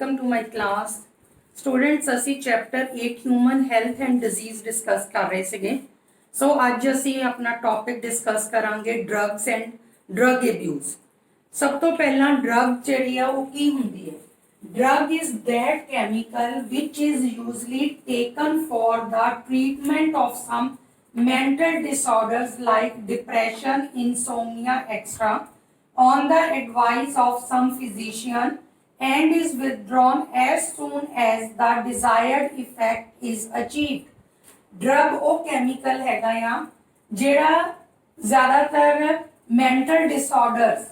welcome to my class. Students ਅਸੀਂ chapter 8 human health and disease discuss ਕਰ ਰਹੇ ਸੀਗੇ। ਸੋ ਅੱਜ ਅਸੀਂ ਆਪਣਾ ਟੌਪਿਕ ਡਿਸਕਸ ਕਰਾਂਗੇ ਡਰੱਗਸ ਐਂਡ ਡਰੱਗ ਅਬਿਊਜ਼। ਸਭ ਤੋਂ ਪਹਿਲਾਂ ਡਰੱਗ ਜਿਹੜੀ ਆ ਉਹ ਕੀ ਹੁੰਦੀ ਹੈ? Drug is that chemical which is usually taken for the treatment of some mental disorders like depression, insomnia, etc. on the advice of some physician and is withdrawn as soon as the desired effect is achieved. Drug ਉਹ chemical ਹੈਗਾ ਆ ਜਿਹੜਾ ਜ਼ਿਆਦਾਤਰ mental disorders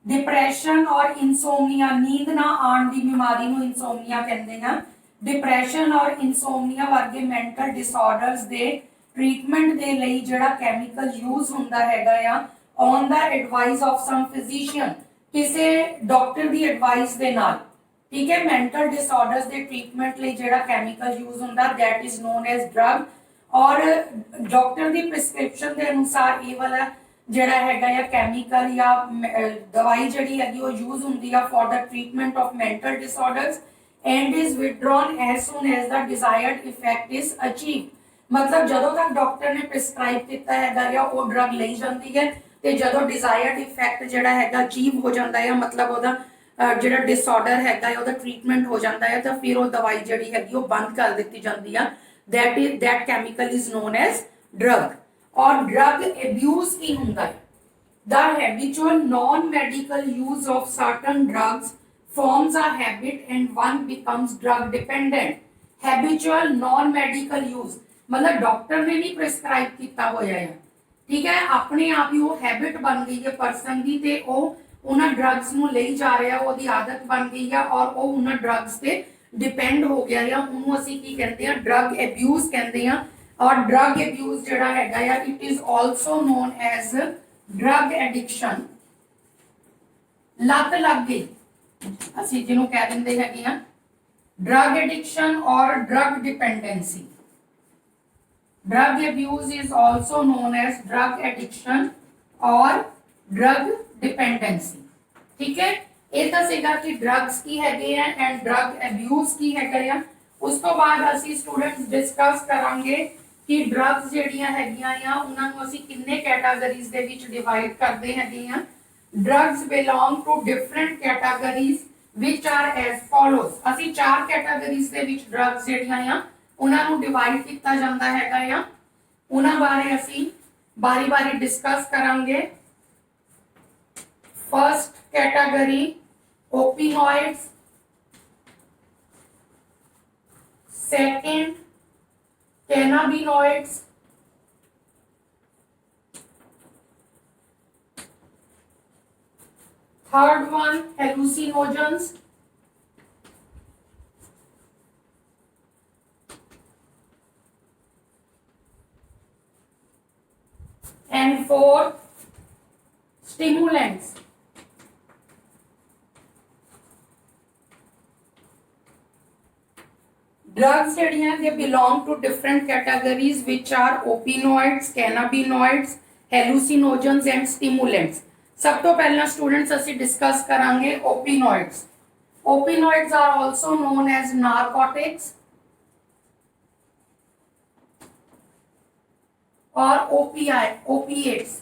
depression और insomnia नींद ना आने की बीमारी ਨੂੰ इंसोमनिया कहते हैं। डिप्रैशन और इंसोमनिया वर्गे मैंटल डिसऑर्डर्स ਦੇ ट्रीटमेंट ਦੇ ਲਈ ਜਿਹੜਾ ਕੈਮੀਕਲ ਯੂਜ਼ ਹੁੰਦਾ ਹੈਗਾ ਆ on the advice of some physician, ਕਿਸੇ ਡਾਕਟਰ ਦੀ ਐਡਵਾਈਸ ਦੇ ਨਾਲ, ਠੀਕ ਹੈ। ਮੈਂਟਲ ਡਿਸਆਰਡਰਸ ਦੇ ਟ੍ਰੀਟਮੈਂਟ ਲਈ ਜਿਹੜਾ ਕੈਮੀਕਲ ਯੂਜ਼ ਹੁੰਦਾ that is non as drug, ਔਰ ਡਾਕਟਰ ਦੀ ਪ੍ਰਿਸਕ੍ਰਿਪਸ਼ਨ ਦੇ ਅਨੁਸਾਰ ਇਹ ਵਾਲਾ ਜਿਹੜਾ ਹੈਗਾ ਆ ਕੈਮੀਕਲ ਜਾਂ ਦਵਾਈ ਜਿਹੜੀ ਹੈਗੀ ਉਹ ਯੂਜ਼ ਹੁੰਦੀ ਆ for the treatment of mental disorders and is withdrawn as soon as the desired effect is achieved. मतलब ਜਦੋਂ ਤੱਕ ਡਾਕਟਰ ਨੇ ਪ੍ਰਿਸਕ੍ਰਾਈਬ ਕੀਤਾ ਹੈਗਾ ਆ ਉਹ ਡਰਗ ਲਈ ਜਾਂਦੀ ਹੈ ਤੇ ਜਦੋਂ ਡਿਜ਼ਾਇਰਡ ਇਫੈਕਟ ਜਿਹੜਾ ਹੈਗਾ ਅਚੀਵ ਹੋ ਜਾਂਦਾ ਹੈ, ਮਤਲਬ ਉਹਦਾ ਜਿਹੜਾ ਡਿਸਆਰਡਰ ਹੈਗਾ ਉਹਦਾ ਟ੍ਰੀਟਮੈਂਟ ਹੋ ਜਾਂਦਾ ਹੈ, ਤਾਂ ਫਿਰ ਉਹ ਦਵਾਈ ਜਿਹੜੀ ਹੈਗੀ ਉਹ ਬੰਦ ਕਰ ਦਿੱਤੀ ਜਾਂਦੀ ਆ। that chemical is known as drug। और ड्रग एब्यूज की होता है the habitual non medical use of certain drugs forms a habit and one becomes drug dependent। Habitual non medical use मतलब डॉक्टर ने नहीं प्रिस्क्राइब किया होया है, ठीक है, अपने आप ही वो हैबिट बन गई है पर्सन की ते वो उन्हां ड्रग्स ਨੂੰ ਲਈ ਜਾ ਰਿਹਾ, ਉਹਦੀ ਆਦਤ ਬਣ ਗਈ ਆ ਔਰ ਉਹ ਉਹਨਾਂ ਡਰੱਗਸ ਤੇ ਡਿਪੈਂਡ ਹੋ ਗਿਆ ਆ। ਉਹਨੂੰ ਅਸੀਂ ਕੀ ਕਹਿੰਦੇ ਆ? ਡਰਗ ਐਬਿਊਜ਼ ਕਹਿੰਦੇ ਆ। और ड्रग एब्यूज जड़ा हैगा या it is also known as drug addiction. लत लग गई ਅਸੀਂ ਜਿਹਨੂੰ ਕਹਿ ਦਿੰਦੇ ਹੈਗੇ ਆ ड्रग एडिक्शन और drug dependency. Drug abuse is also known as drug addiction और ड्रग डिपेंडेंसी, ठीक है। ਇਹ ਤਾਂ ਸੀਗਾ ਕਿ ਡਰੱਗਸ ਕੀ ਹੈਗੇ ਆ ਐਂਡ ਡਰਗ ਐਬਿਊਜ਼ ਕੀ ਹੈਗਾ ਆ। ਉਸ ਤੋਂ ਬਾਅਦ ਅਸੀਂ ਸਟੂਡੈਂਟਸ ਡਿਸਕਸ ਕਰਾਂਗੇ ਕਿ ਡਰੱਗਸ ਜਿਹੜੀਆਂ ਹੈਗੀਆਂ ਆ ਉਹਨਾਂ ਨੂੰ ਅਸੀਂ ਕਿੰਨੇ ਕੈਟਾਗਰੀਜ਼ ਦੇ ਵਿੱਚ ਡਿਵਾਈਡ ਕਰਦੇ ਹੈਗੇ ਆ। Drugs belong to different categories which are as follows. ਅਸੀਂ ਚਾਰ ਕੈਟਾਗਰੀਜ਼ ਦੇ ਵਿੱਚ ਡਰੱਗਸ ਜਿਹੜੀਆਂ ਆ ਉਹਨਾਂ ਨੂੰ ਡਿਵਾਈਡ ਕੀਤਾ ਜਾਂਦਾ ਹੈਗਾ ਆ। ਉਹਨਾਂ ਬਾਰੇ ਅਸੀਂ ਬਾਰੀ-ਬਾਰੀ ਡਿਸਕਸ ਕਰਾਂਗੇ। First category opioids, second cannabinoids, third one hallucinogens, and fourth stimulants। Drugs they belong to different categories which are opioids, cannabinoids, hallucinogens and stimulants। सब तो पहला स्टूडेंट्स ਅਸੀਂ डिस्कस करांगे opioids। Opioids are also known as narcotics or opiates।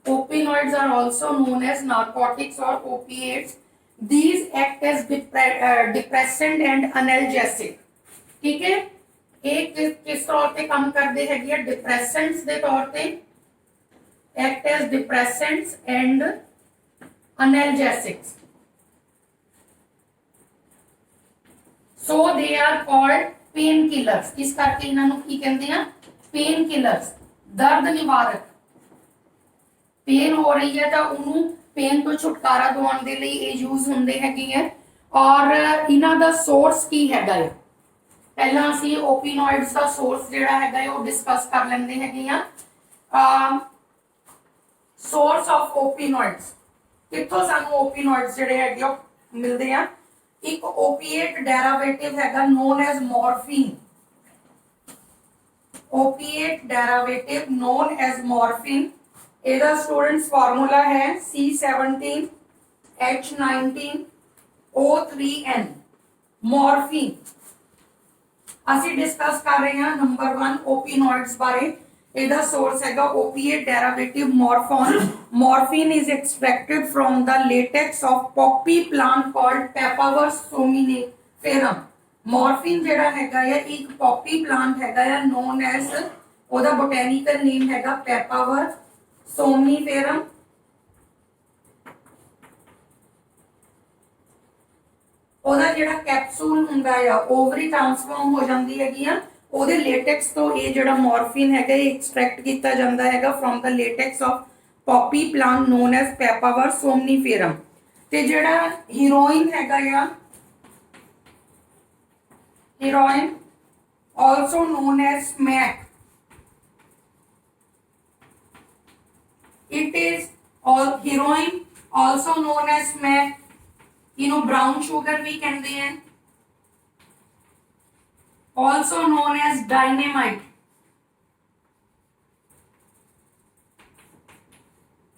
Opioids are also known as narcotics or opiates। These act as depressant and analgesic, ठीक है। एक किस तौर पे काम करते हैं? डिप्रेसेंट्स के तौर पे act as depressants and analgesics। so they are called pain killers। इस करके इन्हां नूं की कहते हैं? Pain killers. दर्द निवारक, पेन हो रही है तो उन्होंने पेन तो छुटकारा दिवाउण दे लई ये यूज हुंदे हैगे आ। और इन्हां दा सोर्स की हैगा है? पहला असीं ओपियोइड्स दा सोर्स जिहड़ा हैगा है वो डिस्कस कर लैंदे हैगे आ। सोर्स ऑफ ओपियोइड्स कित्थों सानूं ओपियोइड्स जिहड़े हैगे आ मिलदे आ? एक ओपिएट डेरिवेटिव हैगा known as morphine. Opiate derivative known as morphine. ਇਹਦਾ स्टूडेंट्स फार्मूला है C17H19 O3N मॉर्फिन ਅਸੀਂ ਡਿਸਕਸ ਕਰ ਰਹੇ ਹਾਂ ਨੰਬਰ 1 ਓਪੀਨੋਇਡਸ ਬਾਰੇ ਇਹਦਾ ਸੋਰਸ ਹੈਗਾ opiate derivative morphine is extracted from the latex of poppy plant called Papaver somniferum morphine ਜਿਹੜਾ ਹੈਗਾ ਆ ਇੱਕ poppy plant ਹੈਗਾ ਆ known as ਉਹਦਾ botanical name ਹੈਗਾ Papaver somniferum ਉਹਦਾ ਜਿਹੜਾ ਕੈਪਸੂਲ ਹੁੰਦਾ ਆ ਓਵਰੀ ਟ੍ਰਾਂਸਫਾਰਮ ਹੋ ਜਾਂਦੀ ਹੈਗੀ ਆ ਉਹਦੇ ਲੇਟੈਕਸ ਤੋਂ ਇਹ ਜਿਹੜਾ ਮੋਰਫਿਨ ਹੈਗਾ ਇਹ ਐਕਸਟ੍ਰੈਕਟ ਕੀਤਾ ਜਾਂਦਾ ਹੈਗਾ from the latex of poppy plant known as papaver somniferum ਤੇ ਜਿਹੜਾ ਹੀਰੋਇਨ ਹੈਗਾ ਆ heroin also known as smack it is all heroin also known as smack brown sugar भी कहते हैं also known as dynamite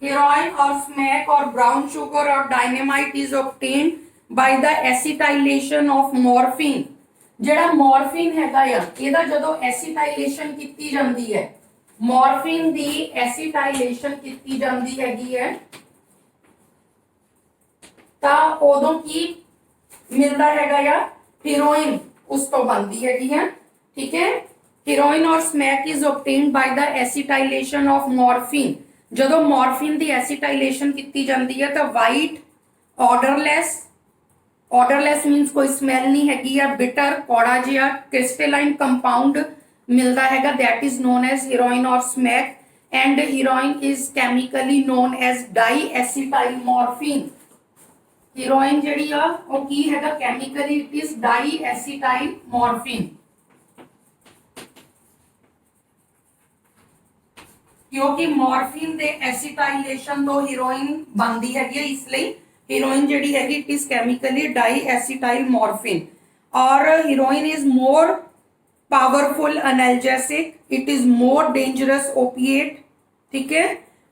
heroin or smack or brown sugar or dynamite is obtained by the acetylation of morphine ਜਿਹੜਾ morphine ਹੈਗਾ ਆ ਇਹਦਾ ਜਦੋਂ acetylation ਕੀਤੀ ਜਾਂਦੀ ਹੈ morphine ਦੀ acetylation ਕੀਤੀ ਜਾਂਦੀ ਹੈਗੀ ਹੈ ਤਾਂ ਉਦੋਂ ਕੀ ਮਿਲਦਾ ਹੈਗਾ ਆ ਹੀਰੋਇਨ ਉਸ ਤੋਂ ਬਣਦੀ ਹੈਗੀ ਹੈ ਠੀਕ ਹੈ ਹੀਰੋਇਨ ਔਰ smack is obtained by the acetylation of morphine ਜਦੋਂ morphine ਦੀ acetylation ਕੀਤੀ ਜਾਂਦੀ ਹੈ ਤਾਂ white odorless means ਕੋਈ smell ਨਹੀਂ ਹੈਗੀ ਆ bitter ਕੌੜਾ ਜਿਹਾ crystalline compound ਮਿਲਦਾ ਹੈਗਾ that is known as heroin or smack and heroin is chemically known as diacetylmorphine heroin ਜਿਹੜੀ ਆ ਉਹ ਕੀ ਹੈਗਾ chemically it is diacetylmorphine ਕਿਉਂਕਿ ਮੋਰਫਿਨ ਦੇ ਐਸੀਟਾਈਲੇਸ਼ਨ ਤੋਂ ਹੀਰੋਇਨ ਬਣਦੀ ਹੈਗੀ ਹੈ ਇਸ ਲਈ ਹੀਰੋਇਨ ਜਿਹੜੀ ਹੈਗੀ ਇਟ ਇਜ਼ ਕੈਮੀਕਲੀ ਡਾਈਐਸੀਟਾਈਲਮੋਰਫਿਨ ਔਰ heroin is more powerful analgesic it is more dangerous opiate ठीक है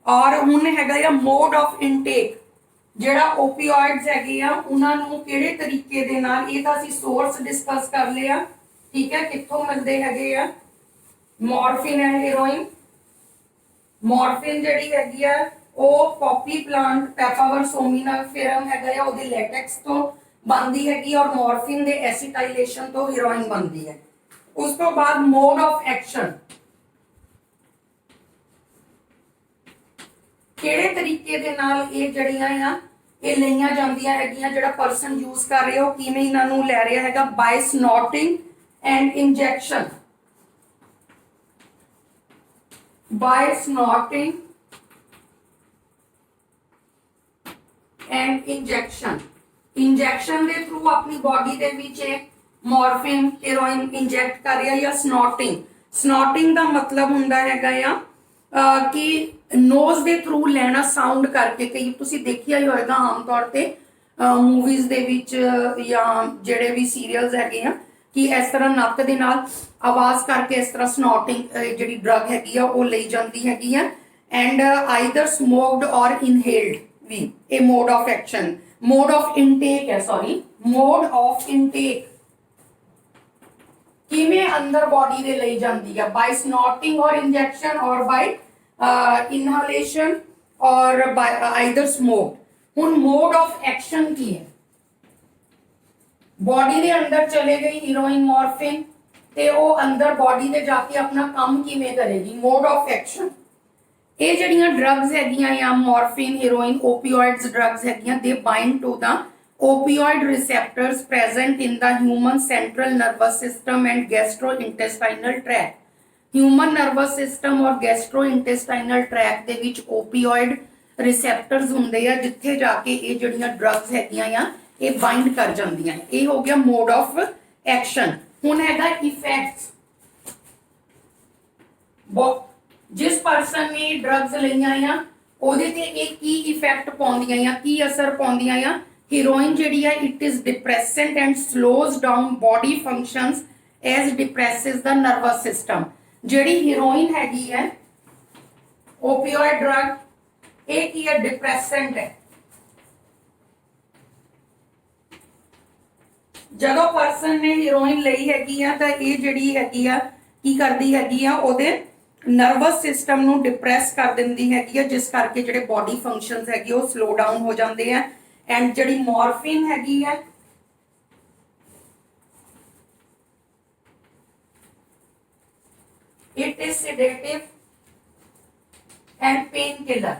और ਹੁਣ ਹੈਗਾ ਆ ਮੋਡ ਆਫ ਇਨਟੇਕ ਜਿਹੜਾ ਓਪੀਓਇਡਸ ਹੈਗੇ ਆ ਉਹਨਾਂ ਨੂੰ ਕਿਹੜੇ ਤਰੀਕੇ ਦੇ ਨਾਲ ਇਹ ਤਾਂ ਅਸੀਂ ਸੋਰਸ ਡਿਸਕਸ ਕਰ ਲਿਆ ਠੀਕ ਹੈ ਕਿੱਥੋਂ ਮਿਲਦੇ ਹੈਗੇ ਆ ਮੋਰਫਿਨ ਐਂਡ ਹੀਰੋਇਨ ਮੋਰਫਿਨ ਜਿਹੜੀ ਹੈਗੀ ਆ ਉਹ ਪੌਪੀ ਪਲਾਂਟ ਪੈਪਾਵਰ ਸੋਮਨੀਫੇਰਮ ਹੈਗਾ ਆ ਉਹਦੇ ਲੈਟੈਕਸ ਤੋਂ ਬਣਦੀ ਹੈਗੀ ਔਰ ਮੋਰਫਿਨ ਦੇ ਐਸੀਟਾਈਲੇਸ਼ਨ ਤੋਂ ਹੀਰੋਇਨ ਬਣਦੀ ਹੈ ਉਸ ਤੋਂ ਬਾਅਦ ਮੋਡ ਆਫ ਐਕਸ਼ਨ ਕਿਹੜੇ ਤਰੀਕੇ ਦੇ ਨਾਲ ਇਹ ਜੜੀਆਂ ਆ ਇਹ ਲਈਆਂ ਜਾਂਦੀਆਂ ਹੈਗੀਆਂ ਜਿਹੜਾ ਪਰਸਨ ਯੂਜ਼ ਕਰ ਰਿਹਾ ਉਹ ਕਿਵੇਂ ਇਹਨਾਂ ਨੂੰ ਲੈ ਰਿਹਾ ਹੈਗਾ by snorting and injection by snorting and injection ਦੇ ਥਰੂ ਆਪਣੀ ਬਾਡੀ ਦੇ ਵਿੱਚ ਮੋਰਫਿਨ ਹੀਰੋਇਨ ਇੰਜੈਕਟ ਕਰ ਰਿਹਾ ਜਾਂ ਸਨੋਟਿੰਗ ਦਾ ਮਤਲਬ ਹੁੰਦਾ ਹੈਗਾ ਆ ਕਿ ਨੋਜ਼ ਦੇ ਥਰੂ ਲੈਣਾ ਸਾਊਂਡ ਕਰਕੇ ਕਈ ਤੁਸੀਂ ਦੇਖਿਆ ਹੀ ਹੋਵੇਗਾ ਆਮ ਤੌਰ ਤੇ ਮੂਵੀਜ਼ ਦੇ ਵਿੱਚ ਜਾਂ ਜਿਹੜੇ ਵੀ ਸੀਰੀਅਲਸ ਹੈਗੇ ਆ ਕਿ ਇਸ ਤਰ੍ਹਾਂ ਨੱਕ ਦੇ ਨਾਲ ਆਵਾਜ਼ ਕਰਕੇ ਇਸ ਤਰ੍ਹਾਂ ਸਨੋਟਿੰਗ ਜਿਹੜੀ ਡਰਗ ਹੈਗੀ ਆ ਉਹ ਲਈ ਜਾਂਦੀ ਹੈਗੀ ਆ ਐਂਡ ਆਈਦਰ ਸਮੋਕਡ ਔਰ ਇਨਹੇਲਡ ਵੀ ਇਹ mode of action mode of intake ਹੈ ਮੋਡ ਆਫ ਇਨਟੇਕ ਕਿਵੇਂ ਅੰਦਰ ਬੋਡੀ ਦੇ ਲਈ ਜਾਂਦੀ ਹੈ ਬਾਈ ਸਨੋਟਿੰਗ ਔਰ ਇੰਜੈਕਸ਼ਨ ਔਰ ਬਾਈ ਇਨਹਲੇਸ਼ਨ ਔਰ ਬਾਈ ਆਈਦਰ ਸਮੋਕ ਹੁਣ ਮੋਡ ਆਫ ਐਕਸ਼ਨ ਕੀ ਹੈ ਬੋਡੀ ਦੇ ਅੰਦਰ ਚਲੇ ਗਈ ਹੀਰੋਇਨ ਮੋਰਫਿਨ ਤੇ ਉਹ ਅੰਦਰ ਬੋਡੀ ਦੇ ਜਾ ਕੇ ਆਪਣਾ ਕੰਮ ਕਿਵੇਂ ਕਰੇਗੀ ਮੋਡ ਆਫ ਐਕਸ਼ਨ ਇਹ ਜਿਹੜੀਆਂ ਡਰੱਗਸ ਹੈਗੀਆਂ ਆ ਮੋਰਫਿਨ ਹੀਰੋਇਨ ਓਪੀਓਇਡਸ ਡਰੱਗਸ ਹੈਗੀਆਂ ਦੇ bind to the opioid receptors present in the human central nervous system and gastrointestinal tract human nervous system or gastrointestinal tract ਦੇ ਵਿੱਚ opioid receptors ਹੁੰਦੇ ਆ ਜਿੱਥੇ ਜਾ ਕੇ ਇਹ ਜਿਹੜੀਆਂ drugs ਹੈਗੀਆਂ ਆ ਇਹ ਬਾਈਂਡ ਕਰ ਜਾਂਦੀਆਂ ਇਹ ਹੋ ਗਿਆ mode of action ਹੁਣ ਹੈਗਾ effects ਜਿਸ ਪਰਸਨ ਨੇ drugs ਲਈਆਂ ਆ ਉਹਦੇ ਤੇ ਇਹ ਕੀ ਇਫੈਕਟ ਪਾਉਂਦੀਆਂ ਆ ਕੀ ਅਸਰ ਪਾਉਂਦੀਆਂ ਆ heroin ਜਿਹੜੀ ਹੈ it is depressant and slows down body functions as depresses the nervous system ਜਿਹੜੀ heroin ਹੈਗੀ ਹੈ opioid drug ਇਹ ਕੀ ਹੈ depressant ਹੈ ਜਦੋਂ ਪਰਸਨ ਨੇ ਹੀਰੋਇਨ ਲਈ ਹੈਗੀ ਆ ਤਾਂ ਇਹ ਜਿਹੜੀ ਹੈਗੀ ਆ ਕੀ ਕਰਦੀ ਹੈਗੀ ਆ, ਉਹਦੇ ਨਰਵਸ ਸਿਸਟਮ ਨੂੰ ਡਿਪਰੈਸ ਕਰ ਦਿੰਦੀ ਹੈਗੀ ਆ, ਜਿਸ ਕਰਕੇ ਜਿਹੜੇ ਬਾਡੀ ਫੰਕਸ਼ਨਸ ਹੈਗੇ ਉਹ ਸਲੋ ਡਾਊਨ ਹੋ ਜਾਂਦੇ ਆ। ਐਂਡ ਜਿਹੜੀ ਮੋਰਫਿਨ ਹੈਗੀ ਆ, it is sedative and painkiller.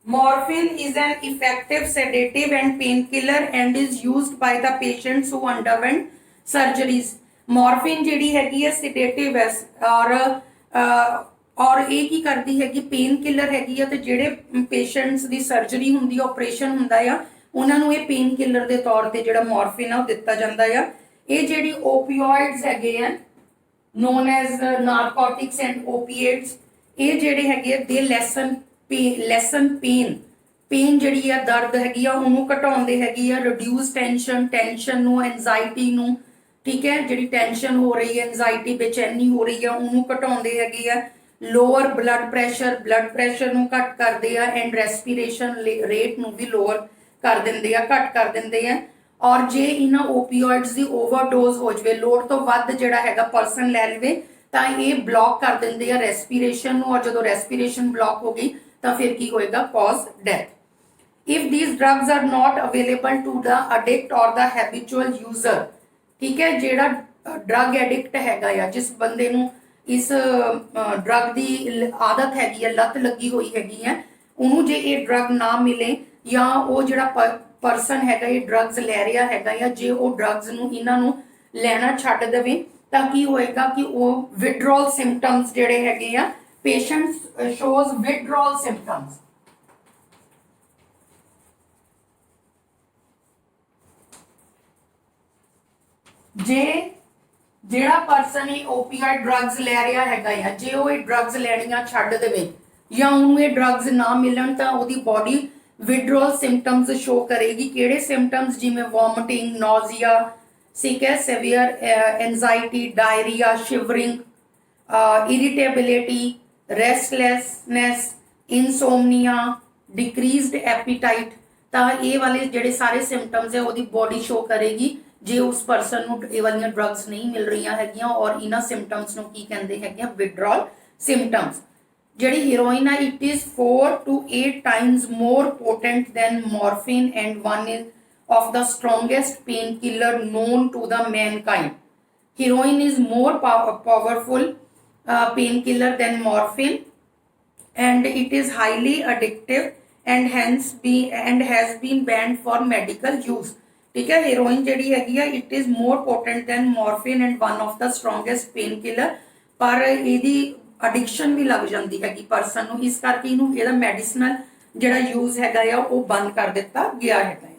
Morphine is an effective sedative and painkiller and is used by the patients who underwent surgeries. Morphine ਜਿਹੜੀ ਹੈਗੀ ਹੈ sedative ਹੈ ਔਰ ਇਹ ਕੀ ਕਰਦੀ ਹੈਗੀ, ਪੇਨ ਕਿਲਰ ਹੈਗੀ ਆ, ਤੇ ਜਿਹੜੇ ਪੇਸ਼ੈਂਟਸ ਦੀ ਸਰਜਰੀ ਹੁੰਦੀ ਆ, ਆਪਰੇਸ਼ਨ ਹੁੰਦਾ ਆ, ਉਹਨਾਂ ਨੂੰ ਇਹ ਪੇਨ ਕਿਲਰ ਦੇ ਤੌਰ ਤੇ ਜਿਹੜਾ ਮੋਰਫਿਨ ਆ ਉਹ ਦਿੱਤਾ ਜਾਂਦਾ ਆ। ਇਹ ਜਿਹੜੀ ਓਪੀਓਇਡਸ ਹੈਗੇ ਆ, ਨੋਨ ਐਜ਼ ਨਾਰਕੋਟਿਕਸ ਐਂਡ ਓਪੀਏਟਸ, ਇਹ ਜਿਹੜੇ ਹੈਗੇ ਆ ਦੇ ਲੈਸਨ ਪੇਨ ਜਿਹੜੀ ਆ, ਦਰਦ ਹੈਗੀ ਆ ਉਹਨੂੰ ਘਟਾਉਂਦੇ ਹੈਗੀ ਆ, ਰਿਡਿਊਸ ਟੈਨਸ਼ਨ ਨੂੰ, ਐਂਜ਼ਾਈਟੀ ਨੂੰ, ਠੀਕ ਹੈ, ਜਿਹੜੀ ਟੈਨਸ਼ਨ ਹੋ ਰਹੀ ਹੈ, ਐਂਜ਼ਾਈਟੀ ਬੇਚੈਨੀ ਹੋ ਰਹੀ ਆ, ਉਹਨੂੰ ਘਟਾਉਂਦੇ ਹੈਗੇ ਆ। ਲੋਅਰ ਬਲੱਡ ਪ੍ਰੈਸ਼ਰ ਨੂੰ ਘੱਟ ਕਰਦੇ ਆ, ਐਂਡ ਰੈਸਪੀਰੇਸ਼ਨ ਰੇਟ ਨੂੰ ਵੀ ਲੋਅਰ ਕਰ ਦਿੰਦੇ ਆ, ਘੱਟ ਕਰ ਦਿੰਦੇ ਆ। ਔਰ ਜੇ ਇਹਨਾਂ ਓਪੀਓਇਡਸ ਦੀ ਓਵਰਡੋਜ਼ ਹੋ ਜਾਵੇ, ਲੋੜ ਤੋਂ ਵੱਧ ਜਿਹੜਾ ਹੈਗਾ ਪਰਸਨ ਲੈ ਲਵੇ, ਤਾਂ ਇਹ ਬਲੌਕ ਕਰ ਦਿੰਦੇ ਆ ਰੈਸਪੀਰੇਸ਼ਨ ਨੂੰ, ਔਰ ਜਦੋਂ ਰੈਸਪੀਰੇਸ਼ਨ ਬਲੌਕ ਹੋ ਗਈ ਤਾਂ ਫਿਰ ਕੀ ਹੋਏਗਾ, cause death. If these drugs are not available to the addict or the habitual user, ਠੀਕ ਹੈ, ਜਿਹੜਾ ਡਰਗ ਐਡਿਕਟ ਹੈਗਾ ਆ, ਜਿਸ ਬੰਦੇ ਨੂੰ ਇਸ ਡਰਗ ਦੀ ਆਦਤ ਹੈਗੀ ਹੈ, ਲੱਤ ਲੱਗੀ ਹੋਈ ਹੈਗੀ ਹੈ, ਉਹਨੂੰ ਜੇ ਇਹ ਡਰਗ ਨਾ ਮਿਲੇ, ਜਾਂ ਉਹ ਜਿਹੜਾ ਪਰਸਨ ਹੈਗਾ ਇਹ ਡਰਗਸ ਲੈ ਰਿਹਾ ਹੈਗਾ ਆ, ਜੇ ਉਹ ਡਰਗਸ ਨੂੰ ਇਹਨਾਂ ਨੂੰ ਲੈਣਾ ਛੱਡ ਦੇਵੇ, ਤਾਂ ਕੀ ਹੋਏਗਾ ਕਿ ਉਹ ਵਿਡਰੋਲ ਸਿੰਪਟਮਸ ਜਿਹੜੇ ਹੈਗੇ ਆ, ਪੇਸ਼ੈਂਟ ਸ਼ੋਜ਼ ਵਿਡਰੋਲ ਸਿੰਪਟਮਸ। ਜੇ ਜਿਹੜਾ ਪਰਸਨ ਇਹ ਓਪੀਆਈਡ ਡਰੱਗਸ ਲੈ ਰਿਹਾ ਹੈਗਾ ਆ, ਜੇ ਉਹ ਇਹ ਡਰੱਗਸ ਲੈਣੀਆਂ ਛੱਡ ਦੇਵੇ ਜਾਂ ਉਹਨੂੰ ਇਹ ਡਰੱਗਸ ਨਾ ਮਿਲਣ, ਤਾਂ ਉਹਦੀ ਬਾਡੀ ਵਿਡਰੋਲ ਸਿੰਪਟਮਸ ਸ਼ੋ ਕਰੇਗੀ। ਕਿਹੜੇ ਸਿੰਪਟਮਸ? ਜਿਵੇਂ ਵੋਮਿਟਿੰਗ, ਨੌਜ਼ੀਆ, ਠੀਕ ਹੈ, severe anxiety, diarrhoea, shivering, ਇਰੀਟੇਬਿਲਿਟੀ, ਰੈਸਟਲੈਸਨੈਸ, ਇਨਸੋਮਨੀਆ, ਡਿਕਰੀਜ਼ਡ appetite. ਤਾਂ ਇਹ ਵਾਲੇ ਜਿਹੜੇ ਸਾਰੇ ਸਿੰਪਟਮਸ ਹੈ ਉਹਦੀ ਬਾਡੀ ਸ਼ੋ ਕਰੇਗੀ ਜੇ ਉਸ ਪਰਸਨ ਨੂੰ ਇਹ ਵਾਲੀਆਂ ਡਰੱਗਸ ਨਹੀਂ ਮਿਲ ਰਹੀਆਂ ਹੈਗੀਆਂ। ਔਰ ਇਹਨਾਂ ਸਿੰਪਟਮਸ ਨੂੰ ਕੀ ਕਹਿੰਦੇ ਹੈਗੇ ਆ? ਵਿਡਰੋਲ ਸਿੰਪਟਮਸ। ਜਿਹੜੀ ਹੀਰੋਇਨ ਆ, it is 4 to 8 times more potent than morphine and one of the strongest painkiller known to the mankind. Heroin is more powerful painkiller than morphine, and it is highly addictive and has been banned for medical use. ठीक है, heroine ਜਿਹੜੀ ਹੈਗੀ ਆ, it is more potent than morphine and one of the strongest painkiller, ਪਰ ਇਹਦੀ addiction ਵੀ ਲੱਗ ਜਾਂਦੀ ਹੈਗੀ ਪਰਸਨ ਨੂੰ, ਇਸ ਕਰਕੇ ਇਹਨੂੰ ਇਹਦਾ ਮੈਡੀਸਨਲ ਜਿਹੜਾ ਯੂਜ਼ ਹੈਗਾ ਆ ਉਹ ਬੰਦ ਕਰ ਦਿੱਤਾ ਗਿਆ ਹੈਗਾ ਆ।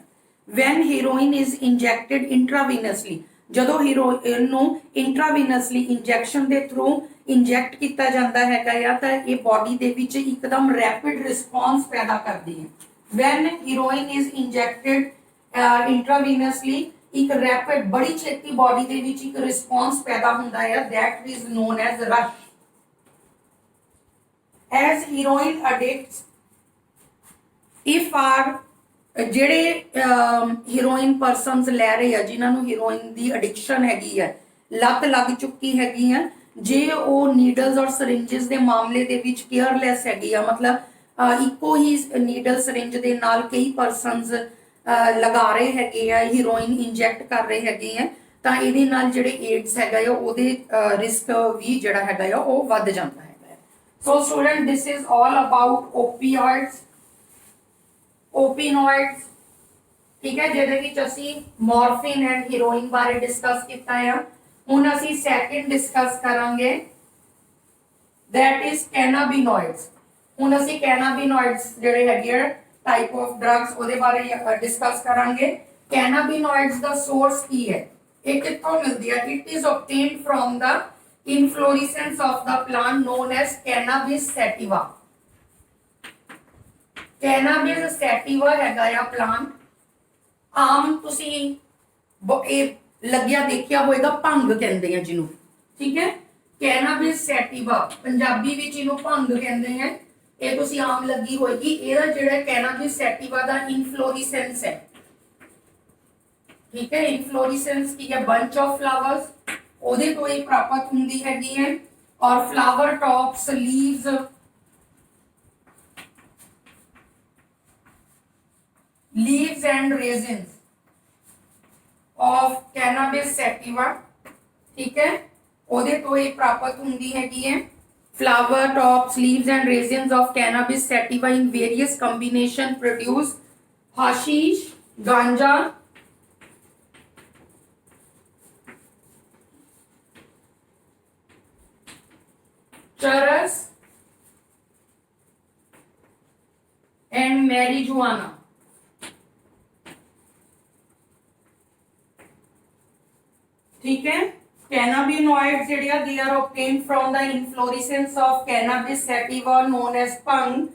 ਵੈਨ ਹੀਰੋਇਨ ਇਜ਼ ਇੰਜੈਕਟਡ ਇੰਟਰਾਵੀਨਸਲੀ, ਜਦੋਂ ਹੀਰੋਇਨ ਨੂੰ ਇੰਟਰਾਵੀਨਸਲੀ ਇੰਜੈਕਸ਼ਨ ਦੇ ਥਰੂ ਇੰਜੈਕਟ ਕੀਤਾ ਜਾਂਦਾ ਹੈਗਾ ਆ, ਤਾਂ ਇਹ ਬਾਡੀ ਦੇ ਵਿੱਚ ਇੱਕਦਮ ਰੈਪਿਡ ਰਿਸਪੌਂਸ ਪੈਦਾ ਕਰਦੀ ਹੈ। ਵੈਨ ਹੀਰੋਇਨ ਇਜ਼ ਇੰਜੈਕਟਡ ਇੰਟਰਾਵੀਨਸਲੀ, ਇੱਕ ਰੈਪਿਡ, ਬੜੀ ਛੇਤੀ ਬਾਡੀ ਦੇ ਵਿੱਚ ਇੱਕ ਰਿਸਪੌਂਸ ਪੈਦਾ ਹੁੰਦਾ ਹੈ, that is known as rush. As heroin addicts, if are ਜਿਹੜੇ ਹੀਰੋਇਨ ਪਰਸਨਸ ਲੈ ਰਹੇ ਆ, ਜਿਨ੍ਹਾਂ ਨੂੰ ਹੀਰੋਇਨ ਦੀ ਐਡਿਕਸ਼ਨ ਹੈਗੀ ਹੈ, ਲੱਤ ਲੱਗ ਚੁੱਕੀ ਹੈਗੀ ਹੈ, ਜੇ ਉਹ ਨੀਡਲਸ ਔਰ ਸਰਿੰਜਸ ਦੇ ਮਾਮਲੇ ਦੇ ਵਿੱਚ ਕੇਅਰਲੈਸ ਹੈਗੀ ਆ, ਮਤਲਬ ਇੱਕੋ ਹੀ ਨੀਡਲ ਸਰਿੰਜ ਦੇ ਨਾਲ ਕਈ ਪਰਸਨਸ ਲਗਾ ਰਹੇ ਹੈਗੇ ਆ, ਹੀਰੋਇਨ ਇੰਜੈਕਟ ਕਰ ਰਹੇ ਹੈਗੇ ਆ, ਤਾਂ ਇਹਦੇ ਨਾਲ ਜਿਹੜੇ ਏਡਸ ਹੈਗਾ ਆ ਉਹਦੇ ਰਿਸਕ ਵੀ ਜਿਹੜਾ ਹੈਗਾ ਆ ਉਹ ਵੱਧ ਜਾਂਦਾ ਹੈਗਾ। So student, this is all about opioids, opioids, ਠੀਕ ਹੈ, ਜਿਹਦੇ ਵਿੱਚ ਅਸੀਂ ਮੋਰਫਿਨ ਐਂਡ ਹੀਰੋਇਨ ਬਾਰੇ ਡਿਸਕਸ ਕੀਤਾ ਆ। ਹੁਣ ਅਸੀਂ ਸੈਕਿੰਡ ਡਿਸਕਸ ਕਰਾਂਗੇ, that is cannabinoids। ਹੁਣ ਅਸੀਂ cannabinoids ਜਿਹੜੇ ਹੈਗੇ ਆ टाइप ऑफ ड्रग्स ਉਹਦੇ ਬਾਰੇ डिस्कस करांगे। कैनाबिनॉइड्स ਦਾ सोर्स ਕੀ ਹੈ, ਇਹ ਕਿੱਥੋਂ ਮਿਲਦੀ ਹੈ? It is obtained from the inflorescence of the plant known as cannabis sativa। cannabis sativa ਹੈਗਾ ਆ ਪਲਾਂਟ, ਆਮ ਤੁਸੀਂ ਇਹ ਲੱਗਿਆ ਦੇਖਿਆ ਹੋਏਗਾ, ਭੰਗ ਕਹਿੰਦੇ ਆ ਜਿਹਨੂੰ, ਠੀਕ ਹੈ। cannabis sativa ਪੰਜਾਬੀ ਵਿੱਚ ਇਹਨੂੰ ਭੰਗ ਕਹਿੰਦੇ ਆ। ਇਹ ਤੁਸੀਂ ਆਮ ਲੱਗੀ ਹੋਏਗੀ। ਇਹਦਾ ਜਿਹੜਾ कैनाबिस सैटिवा ਦਾ ਇਨਫਲੋਰੀਸੈਂਸ ਹੈ, ठीक है। इनफ्लोरेसेंस की है बंच ऑफ फ्लावर्स, ਉਹਦੇ ਤੋਂ ਇਹ ਪ੍ਰਾਪਤ ਹੁੰਦੀ ਹੈਗੀ ਹੈ। और flower tops, leaves and resins of cannabis sativa, ठीक है, ਉਹਦੇ ਤੋਂ ਇਹ ਪ੍ਰਾਪਤ ਹੁੰਦੀ ਹੈਗੀ ਹੈ। Flower tops, leaves and resins of cannabis sativa in various combination produce hashish, ganja, charas and marijuana, ठीक है। कैनाबिनॉइड्स जेडे they are obtained from the inflorescence of cannabis sativa known as bhang,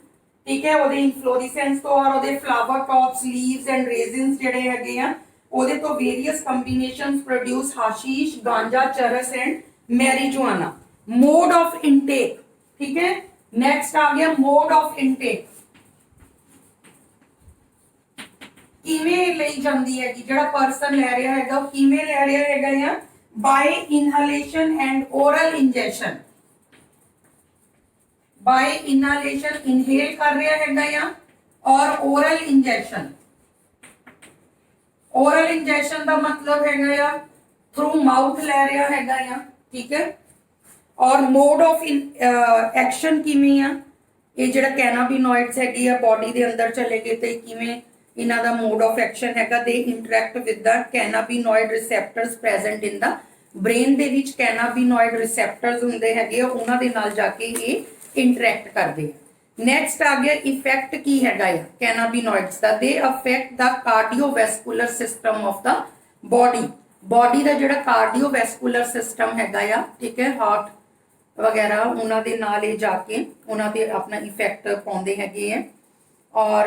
ठीक है। ओदे इनफ्लोरेसेंस तो और ओदे flower tops, leaves and resins जेडे हैगे आ ओदे तो वेरियस कॉम्बिनेशंस प्रोड्यूस हाशीश, गांजा, चरस and marijuana. Mode of intake, ठीक है। नेक्स्ट आ गया मोड ऑफ इनटेक, किवें ਲਈ ਜਾਂਦੀ ਹੈ कि ਜਿਹੜਾ ਪਰਸਨ ਲੈ ਰਿਹਾ ਹੈਗਾ ਉਹ ਕਿਵੇਂ ਲੈ ਰਿਹਾ ਹੈਗਾ ਆ, ਬਾय inhalation and oral injection. By inhalation inhale कर रहा हैगा आ और ओरल इंजेक्शन, ओरल इंजेक्शन का मतलब हैगा आ थ्रू माउथ ले रहा हैगा आ, ठीक है। और मोड ऑफ एक्शन किवें आ, ये जिहड़ा कैनाबिनॉइड्स हैगी आ बॉडी दे अंदर चले गए तो किवें इन्हां दा मोड ऑफ एक्शन हैगा, they interact with the cannabinoid receptors present in the brain. They which cannabinoid receptors हुंदे हैगे आ, उन्हां दे नाल जाके ये इंटरैक्ट करदे आ। नैक्सट आ गया इफेक्ट की हैगा आ कैनाबिनॉइड्स दा, they affect the cardiovascular system of the body. Body का जिहड़ा कार्डियोवैस्कुलर सिस्टम हैगा आ, ठीक है, हार्ट वगैरह उन्हां दे नाल ये जाके उन्हां दे अपना इफेक्ट पाउंदे हैगे आ। और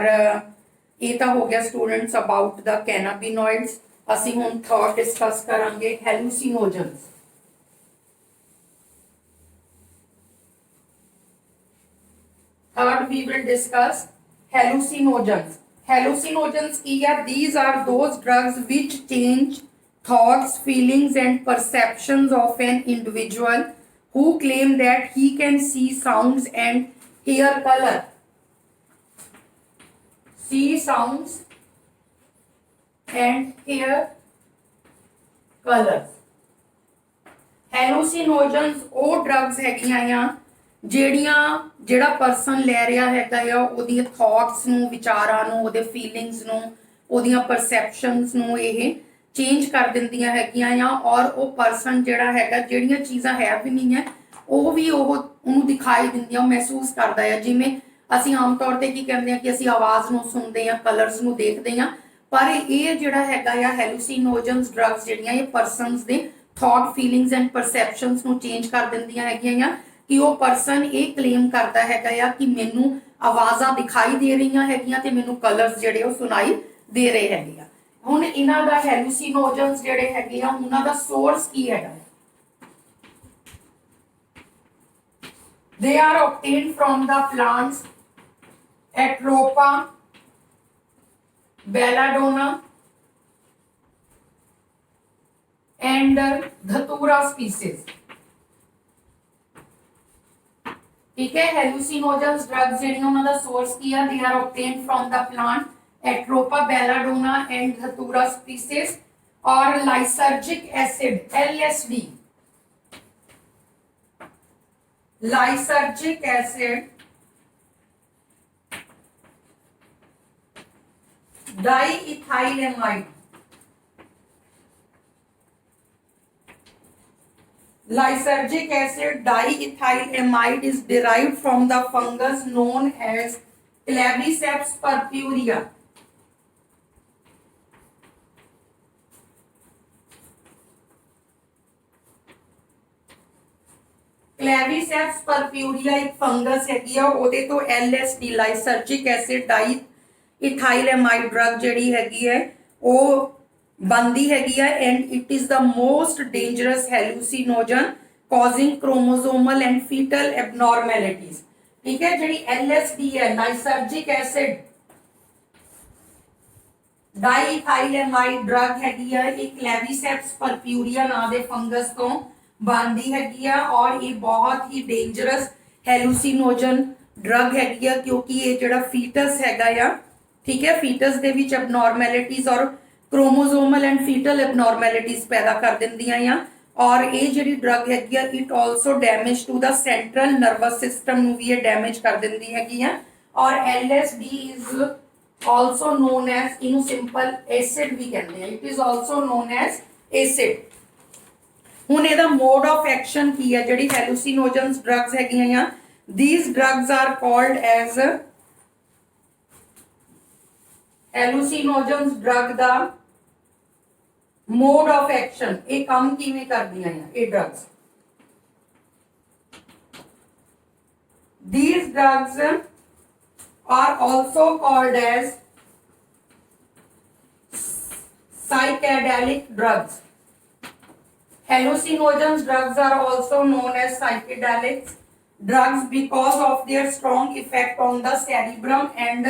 ये तो हो गया स्टूडेंट्स अबाउट द कैनाबिनॉइड्स। असी हुण थर्ड डिस्कस करांगे hallucinogens. Third we will discuss hallucinogens. Hallucinogens की है, these are those drugs which change thoughts, feelings and perceptions of an individual who claim that he can see sounds and hear color, see sounds and hear colors। हेलुसिनोजेंस ਉਹ drugs ਹੈਗੀਆਂ ਆ ਜਿਹੜਾ person ਲੈ ਰਿਹਾ ਹੈਗਾ ਆ ਉਹਦੀਆਂ ਥਾਟਸ ਨੂੰ, ਵਿਚਾਰਾਂ ਨੂੰ, ਉਹਦੇ ਫੀਲਿੰਗਸ ਨੂੰ, ਉਹਦੀਆਂ ਪਰਸੈਪਸ਼ਨਸ ਨੂੰ ਇਹ ਚੇਂਜ ਕਰ ਦਿੰਦੀਆਂ ਹੈਗੀਆਂ ਆ। ਔਰ ਉਹ ਪਰਸਨ ਜਿਹੜਾ ਹੈਗਾ ਜਿਹੜੀਆਂ ਚੀਜ਼ਾਂ ਹੈ ਵੀ ਨਹੀਂ ਹੈ ਉਹ ਵੀ ਉਹਨੂੰ ਦਿਖਾਈ ਦਿੰਦੀਆਂ, ਉਹ ਮਹਿਸੂਸ ਕਰਦਾ ਹੈ। ਜਿਵੇਂ ਅਸੀਂ ਆਮ ਤੌਰ ਤੇ ਕੀ ਕਹਿੰਦੇ ਆ ਕਿ ਅਸੀਂ ਆਵਾਜ਼ ਨੂੰ ਸੁਣਦੇ ਆ, ਕਲਰਸ ਨੂੰ ਦੇਖਦੇ ਆ, ਪਰ ਇਹ ਜਿਹੜਾ ਹੈਗਾ ਆ ਹੈਲੂਸੀਨੋਜਨਸ ਡਰੱਗਸ ਜਿਹੜੀਆਂ ਇਹ ਪਰਸਨਸ ਦੇ ਥਾਟ, ਫੀਲਿੰਗਸ ਐਂਡ ਪਰਸੈਪਸ਼ਨਸ ਨੂੰ ਚੇਂਜ ਕਰ ਦਿੰਦੀਆਂ ਹੈਗੀਆਂ ਆ। ਕਿ ਉਹ ਪਰਸਨ ਇਹ ਕਲੇਮ ਕਰਦਾ ਹੈਗਾ ਆ ਕਿ ਮੈਨੂੰ ਆਵਾਜ਼ਾਂ ਦਿਖਾਈ ਦੇ ਰਹੀਆਂ ਹੈਗੀਆਂ ਤੇ ਮੈਨੂੰ ਕਲਰਸ ਜਿਹੜੇ ਉਹ ਸੁਣਾਈ ਦੇ ਰਹੇ ਹੈਗੇ ਆ। ਹੁਣ ਇਹਨਾਂ ਦਾ ਹੈਲੂਸੀਨੋਜਨਸ ਜਿਹੜੇ ਹੈਗੇ ਆ ਉਹਨਾਂ ਦਾ ਸੋਰਸ ਕੀ ਹੈਗਾ? They are obtained from the plants Atropa, belladonna and dhatura species। ठीक है, हेलुसिनोजेंस ड्रग्स ਜਿਹੜੀਆਂ ਉਹਨਾਂ ਦਾ ਸੋਰਸ ਕੀ ਆ? They are obtained from the plant Atropa, belladonna and dhatura species। और lysergic acid LSD, lysergic acid, diethylamide, lysergic acid diethylamide is derived from the fungus known as Claviceps purpurea। Claviceps purpurea एक fungus हैगी आ, ਉਹਦੇ ਤੋਂ LSD lysergic acid diethylamide drug ਜਿਹੜੀ ਹੈਗੀ ਹੈ ਉਹ बनती हैगी है। And it is the most dangerous hallucinogen causing chromosomal and fetal abnormalities. ठीक है। जी LSD है लाइसर्जिक एसिड डाईथाइलेमाइड ड्रग हैगी है, एक क्लेविसेप्स परप्यूरिया ना दे फंगस तो बनती हैगी है और ये बहुत ही डेंजरस हेलुसिनोजन ड्रग हैगी है क्योंकि ये जो फीटस हैगा या ठीक है फीटस दे विच एबनॉर्मैलिटीज और क्रोमोसोमल एंड फीटल एबनॉर्मैलिटीज पैदा कर दिंदियां या और ये जी ड्रग हैगी है it also damage to the central nervous system नूं भी ये डैमेज कर दिंदी हैगी है और LSD is also known as इनू सिंपल एसिड भी कहते हैं it is also known as acid ਹੁਣ ਇਹਦਾ ਮੋਡ ਆਫ ਐਕਸ਼ਨ ਕੀ ਹੈ ਜਿਹੜੀ ਹੈਲੂਸੀਨੋਜਨਸ ਡਰੱਗਸ ਹੈਗੀਆਂ ਆ these drugs are called as hallucinogens drug the mode of action ਇਹ ਕੰਮ ਕਿਵੇਂ ਕਰਦੀਆਂ ਆ ਇਹ drugs these drugs are also called as psychedelic drugs. Hallucinogens drugs are also known as psychedelic drugs because of their strong effect on the cerebrum and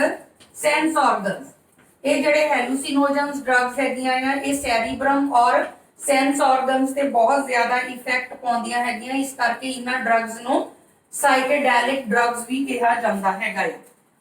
sense organs. ये ਜਿਹੜੇ hallucinogens drugs ਹੈਗੀਆਂ ਆ ਇਹ cerebrum और sense organs ਤੇ ਬਹੁਤ ਜ਼ਿਆਦਾ effect ਪਾਉਂਦੀਆਂ ਹੈਗੀਆਂ ਇਸ ਕਰਕੇ ਇਹਨਾਂ drugs ਨੂੰ psychedelic drugs ਵੀ ਕਿਹਾ ਜਾਂਦਾ ਹੈਗਾ ਹੈ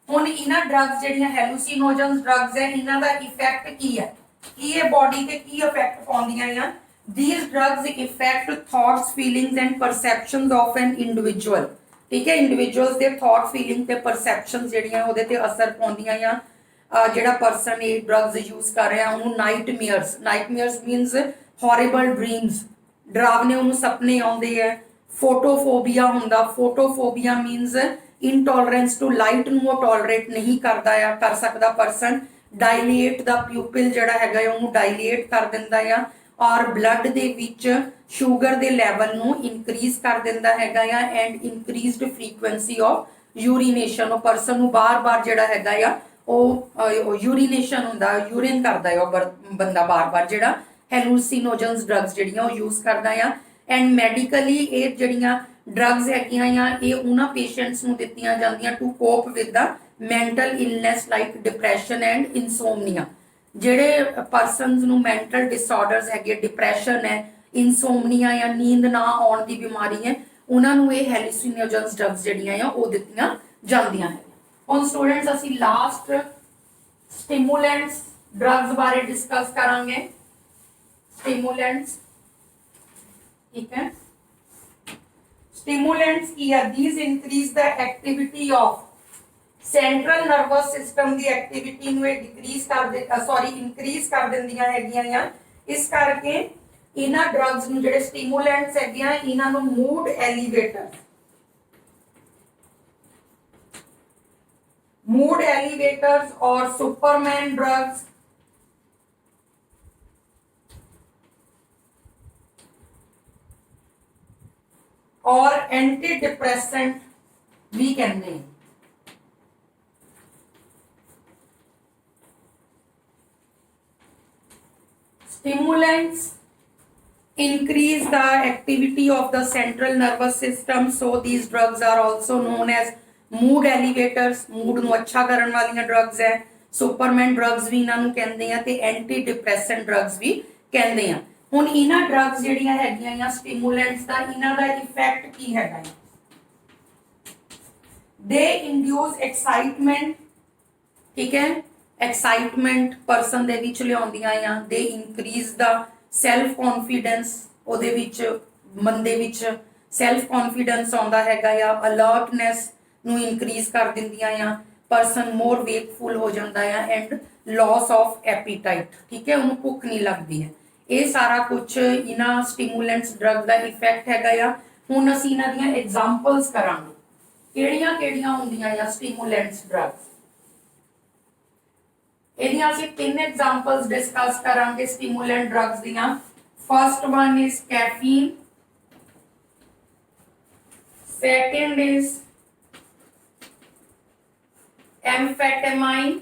ਹੁਣ ਇਹਨਾਂ ਡਰੱਗਸ ਜਿਹੜੀਆਂ ਹੈਲੂਸੀਨੋਜਨਸ ਡਰੱਗਸ ਹੈ ਇਹਨਾਂ ਦਾ ਇਫੈਕਟ ਕੀ ਹੈ ਕੀ ਇਹ ਬਾਡੀ ਤੇ ਕੀ ਇਫੈਕਟ ਪਾਉਂਦੀਆਂ ਆ these drugs affect thoughts feelings and perceptions of an individual ਠੀਕ ਹੈ ਇੰਡੀਵਿਜੂਅਲਸ ਦੇ ਥਾਟ ਫੀਲਿੰਗ ਤੇ ਪਰਸੈਪਸ਼ਨਸ ਜਿਹੜੀਆਂ ਉਹਦੇ ਤੇ ਅਸਰ ਪਾਉਂਦੀਆਂ ਆ ਜਿਹੜਾ ਪਰਸਨ ਇਹ ਡਰੱਗਸ ਯੂਜ਼ ਕਰ ਰਿਹਾ ਉਹਨੂੰ ਨਾਈਟਮੇਅਰਸ ਮੀਨਸ ਹੌਰੀਬਲ ਡ੍ਰੀਮਸ ਡਰਾਵਨੇ ਉਹਨੂੰ ਸੁਪਨੇ ਆਉਂਦੇ ਆ ਫੋਟੋਫੋਬੀਆ ਹੁੰਦਾ ਫੋਟੋਫੋਬੀਆ ਮੀਨਸ ਇਨਟੋਲਰੈਂਸ ਟੂ ਲਾਈਟ ਨੂੰ ਉਹ ਟੋਲਰੇਟ ਨਹੀਂ ਕਰਦਾ ਆ ਕਰ ਸਕਦਾ ਪਰਸਨ ਡਾਇਲੇਟ ਦਾ ਪਿਊਪਿਲ ਜਿਹੜਾ ਹੈਗਾ ਉਹਨੂੰ ਡਾਇਲੇਟ ਕਰ ਦਿੰਦਾ ਆ ਔਰ ਬਲੱਡ ਦੇ ਵਿੱਚ ਸ਼ੂਗਰ ਦੇ ਲੈਵਲ ਨੂੰ ਇਨਕਰੀਜ਼ ਕਰ ਦਿੰਦਾ ਹੈਗਾ ਆ ਐਂਡ ਇਨਕਰੀਜ਼ਡ ਫ੍ਰੀਕੁਐਂਸੀ ਆਫ ਯੂਰੀਨੇਸ਼ਨ ਉਹ ਪਰਸਨ ਨੂੰ ਬਾਰ-ਬਾਰ ਜਿਹੜਾ ਹੈਗਾ ਆ ਉਹ ਯੂਰੀਨੇਸ਼ਨ ਹੁੰਦਾ ਯੂਰਿਨ ਕਰਦਾ ਆ ਉਹ ਬੰਦਾ ਬਾਰ-ਬਾਰ ਜਿਹੜਾ ਹੈਲੂਸੀਨੋਜਨਸ ਡਰੱਗਸ ਜਿਹੜੀਆਂ ਉਹ ਯੂਜ਼ ਕਰਦਾ ਆ ਐਂਡ ਮੈਡੀਕਲੀ ਇਹ ਜਿਹੜੀਆਂ ਡਰੱਗਸ ਹੈਗੀਆਂ ਆ ਇਹ ਉਹਨਾਂ ਪੇਸ਼ੈਂਟਸ ਨੂੰ ਦਿੱਤੀਆਂ ਜਾਂਦੀਆਂ to cope with the mental illness like depression and insomnia ਜਿਹੜੇ ਪਰਸਨਸ ਨੂੰ ਮੈਂਟਲ ਡਿਸਆਰਡਰਸ ਹੈਗੇ ਡਿਪਰੈਸ਼ਨ ਹੈ ਇਨਸੋਮਨੀਆ ਜਾਂ ਨੀਂਦ ਨਾ ਆਉਣ ਦੀ ਬਿਮਾਰੀ ਹੈ ਉਹਨਾਂ ਨੂੰ ਇਹ ਹੈਲੂਸੀਨੋਜਨਸ ਡਰੱਗਸ ਜਿਹੜੀਆਂ ਆ ਉਹ ਦਿੱਤੀਆਂ ਜਾਂਦੀਆਂ ਹੈ ਹੁਣ ਸਟੂਡੈਂਟਸ ਅਸੀਂ ਲਾਸਟ ਸਟਿਮੂਲੈਂਟਸ ਡਰੱਗਸ ਬਾਰੇ ਡਿਸਕਸ ਕਰਾਂਗੇ ਸਟਿਮੂਲੈਂਟਸ ठीक है stimulants की है these increase the activity of central nervous system the activity ਨੂੰ ਇਹ decrease ਕਰ ਦੇ increase ਕਰ ਦਿੰਦੀਆਂ ਹੈਗੀਆਂ ਆ ਇਸ ਕਰਕੇ ਇਹਨਾਂ drugs ਨੂੰ ਜਿਹੜੇ stimulants ਹੈਗੀਆਂ ਇਹਨਾਂ ਨੂੰ mood elevators or superman drugs और एंटी डिप्रेसेंट भी कहते हैं stimulants increase the activity of the central nervous system so these drugs are also known as mood elevators mood ਨੂੰ ਅੱਛਾ ਕਰਨ ਵਾਲੀਆਂ drugs ਹੈ superman drugs ਵੀ ਇਹਨਾਂ ਨੂੰ ਕਹਿੰਦੇ ਆ ਤੇ ਐਂਟੀ ਡਿਪਰੈਸੈਂਟ drugs ਵੀ ਕਹਿੰਦੇ ਆ ਹੁਣ ਇਹਨਾਂ ਡਰੱਗਸ ਜਿਹੜੀਆਂ ਹੈਗੀਆਂ ਆ ਸਟਿਮੂਲੈਂਟਸ ਦਾ ਇਹਨਾਂ ਦਾ ਇਫੈਕਟ ਕੀ ਹੈਗਾ ਦੇ ਇੰਡਿਊਸ ਐਕਸਾਈਟਮੈਂਟ ਠੀਕ ਹੈ ਐਕਸਾਈਟਮੈਂਟ ਪਰਸਨ ਦੇ ਵਿੱਚ ਲਿਆਉਂਦੀਆਂ ਆ ਦੇ ਇਨਕਰੀਜ਼ ਦਾ ਸੈਲਫ ਕੌਨਫੀਡੈਂਸ ਉਹਦੇ ਵਿੱਚ ਮਨ ਦੇ ਵਿੱਚ ਸੈਲਫ ਕੌਨਫੀਡੈਂਸ ਆਉਂਦਾ ਹੈਗਾ ਆ ਅਲਰਟਨੈਸ ਨੂੰ ਇਨਕਰੀਜ਼ ਕਰ ਦਿੰਦੀਆਂ ਆ ਪਰਸਨ ਮੋਰ ਵੇਕਫੁਲ ਹੋ ਜਾਂਦਾ ਆ ਐਂਡ ਲਾਸ ਆਫ ਐਪੀਟਾਈਟ ਠੀਕ ਹੈ ਉਹਨੂੰ ਭੁੱਖ ਨਹੀਂ ਲੱਗਦੀ ਹੈ ਇਹ ਸਾਰਾ ਕੁਝ ਇਹਨਾਂ ਸਟਿਮੂਲੈਂਟਸ ਡਰੱਗ ਦਾ ਇਫੈਕਟ ਹੈਗਾ ਆ ਹੁਣ ਅਸੀਂ ਇਹਨਾਂ ਦੀਆਂ ਐਗਜ਼ਾਮਪਲਸ ਕਰਾਂਗੇ ਕਿਹੜੀਆਂ ਹੁੰਦੀਆਂ ਆ ਸਟਿਮੂਲੈਂਟਸ ਡਰੱਗਸ ਇਹਦੀਆਂ ਅਸੀਂ ਤਿੰਨ ਐਗਜ਼ਾਮਪਲਸ ਡਿਸਕਸ ਕਰਾਂਗੇ ਸਟਿਮੂਲੈਂਟ ਡਰੱਗਸ ਦੀਆਂ first one is caffeine second is amphetamine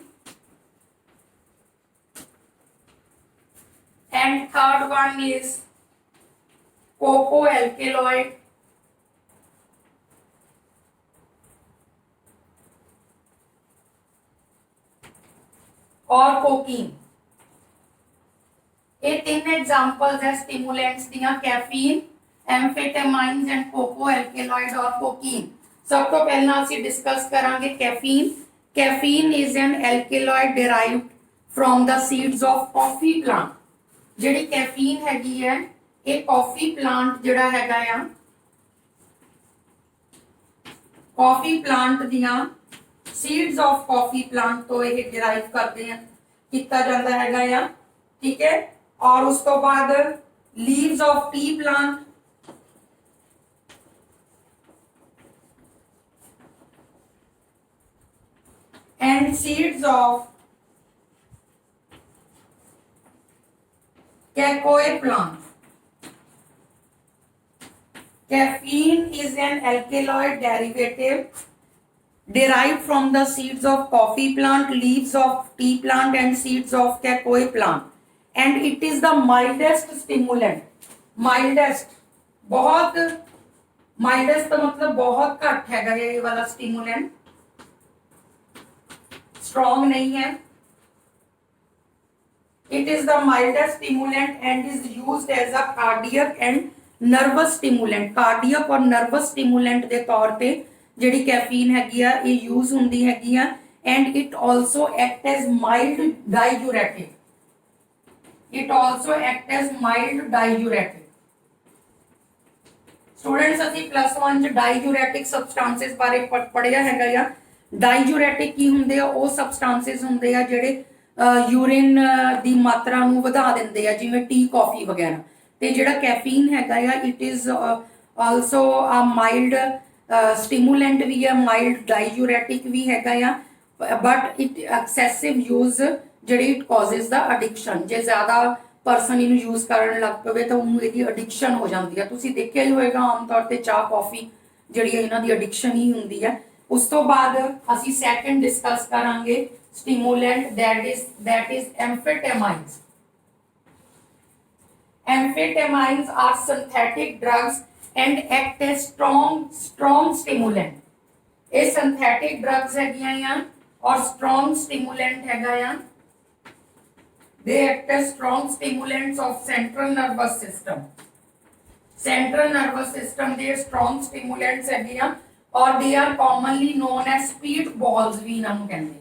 and third one is coco alkaloid और कोकीन। ये तीन एग्जांपल्स है स्टिमुलेंट्स दियां, caffeine, amphetamines and coco alkaloid और कोकीन। सब तो पहला ਅਸੀਂ डिस्कस करांगे caffeine. Caffeine is an alkaloid derived from the seeds of coffee plant. ਜਿਹੜੀ कैफीन हैगी है ये कॉफी प्लांट ਜਿਹੜਾ ਹੈਗਾ ਆ, कॉफी प्लांट दियां सीड्स ऑफ कॉफी प्लांट तो ये डिराइव करते हैं किया जाता है, ठीक है। और उस तो बाद leaves of tea plant, and seeds of cacao plant. Caffeine is an alkaloid derivative derived from the seeds of coffee plant, leaves of tea plant and seeds of cacoe plant, and it is the mildest stimulant। mildest, बहुत mildest तो मतलब बहुत घट हैगा ये वाला stimulant, strong नहीं है। it is the mildest stimulant and is used as a cardiac and nervous stimulant. Cardiac और नर्वस स्टिमुलेंट के तौर पे जिहड़ी कैफीन हैगी आ ये यूज हुंदी हैगी आ, and it also act as mild diuretic. It also act as mild diuretic. Students ਅਸੀਂ +1 ਚ डायूरेटिक सब्सटेंसेस बारे पढ़िया हैगा या। डायूरेटिक की हुंदे आ, ਉਹ ਸਬਸਟੈਂਸਸ ਹੁੰਦੇ ਆ ਜਿਹੜੇ यूरिन ਦੀ ਮਾਤਰਾ ਨੂੰ ਵਧਾ ਦਿੰਦੇ ਆ, ਜਿਵੇਂ ਟੀ ਕਾਫੀ ਵਗੈਰਾ। ਤੇ ਜਿਹੜਾ ਕੈਫੀਨ ਹੈਗਾ ਆ it is also a mild stimulant ਵੀ ਹੈ, ਮਾਈਲਡ ਡਾਈਯੂਰੈਟਿਕ ਵੀ ਹੈਗਾ ਆ, ਬਟ ਇਟ ਐਕਸੈਸਿਵ ਯੂਜ਼ ਜਿਹੜੀ ਇਟ ਕਾਜ਼ਸ ਦਾ ਐਡਿਕਸ਼ਨ। ਜੇ ਜ਼ਿਆਦਾ ਪਰਸਨ ਇਹਨੂੰ ਯੂਜ਼ ਕਰਨ ਲੱਗ ਪਵੇ ਤਾਂ ਉਹਨੂੰ ਇਹਦੀ ਐਡਿਕਸ਼ਨ ਹੋ ਜਾਂਦੀ ਹੈ। ਤੁਸੀਂ ਦੇਖਿਆ ਹੀ ਹੋਏਗਾ ਆਮ ਤੌਰ ਤੇ ਚਾਹ ਕਾਫੀ ਜਿਹੜੀ ਇਹਨਾਂ ਦੀ ਐਡਿਕਸ਼ਨ ਹੀ ਹੁੰਦੀ ਹੈ। ਉਸ ਤੋਂ ਬਾਅਦ ਅਸੀਂ ਸੈਕੰਡ ਡਿਸਕਸ ਕਰਾਂਗੇ ਸਟਿਮੂਲੈਂਟ that is amphetamines। Amphetamines are synthetic drugs and act as strong stimulant। ये synthetic drugs हैगियां या और strong stimulant हैगा या। They act as strong stimulants of central nervous system। Central nervous system they strong stimulants हैगियां और they are commonly known as speed balls भी इन्हां नूं कहंदे।